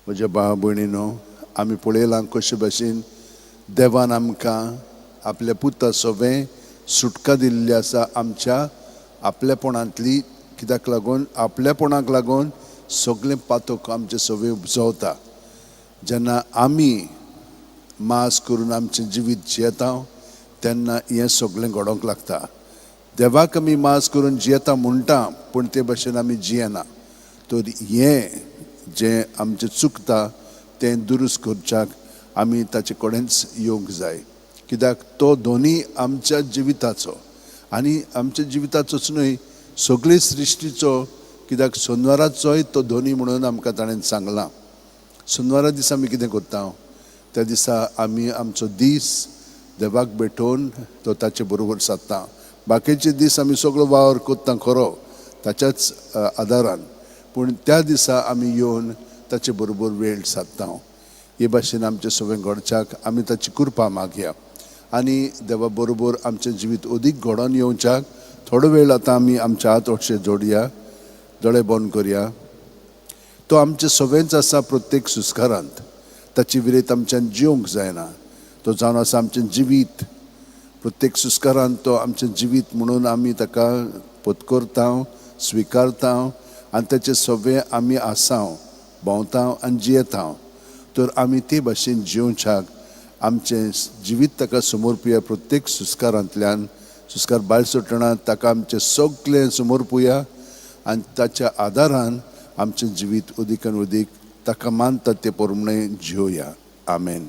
म्हज्या भाव भयणीनो, आमी पळयलां कशे भाशेन देवान आमकां आपल्या पुता सवें सुटका दिल्ली आसा आमच्या आपल्यापणांतली, कित्याक लागून आपल्यापणाक लागून सगळें पातक आमचे सवें उपजवता. जेन्ना आमी मास करून आमचें जिवीत जियेता तेन्ना हें सगळें घडोवंक लागता. देवाक आमी मास करून जियेता म्हणटा पूण ते भाशेन आमी जियेना. तर हें जें आमचें चुकता तें दुरुस्त करच्याक आमी ताचे कडेनच येवंक जाय. कित्याक तो धोनी आमच्या जिविताचो आनी आमच्या जिविताचोच न्हय, सगळे सृश्टीचो. कित्याक शेनवाराचोय तो धोनी म्हणून आमकां ताणें सांगलां. शेनवारा दिसा आमी कितें करता? त्या दिसा आमी आमचो दीस देवाक भेटोवन तो ताचे बरोबर सादता. बाकीचे दीस आमी सगळो वावर कोत्ता खरो ताच्याच आदारान, पूण त्या दिसा आमी येवन ताचे बरोबर वेळ सादता. हे भाशेन आमचें सगळें घडच्याक आमी ताची कृपा मागया आनी देवा बरोबर आमचें जिवीत अदीक घडोवन येवच्याक थोडो वेळ आतां आमी आमचे हात अशे जोडया, दोळे बंद करया. तो आमचें सगळेंच आसा प्रत्येक सुस्कारांत. ताची विरेत आमच्यान जिवंक जायना. तो जावन आसा आमचें जिवीत. प्रत्येक सुस्कारांत तो आमचें जिवीत म्हणून आमी ताका पत्करता, स्विकारता आनी ताचें सगळें आमी आसा, भोंवता आनी जियेता. तर आमी ते भाशेन जिवच्याक आमचें जिवीत ताका समर्पुया. प्रत्येक सुस्कारांतल्यान सुस्कार भायर सुटना ताका आमचें सगळें समर्पुया आनी ताच्या आदारान आमचें जिवीत अदीक आनी अदीक ताका मानता ते प्रमाणे जियोया. आमेन.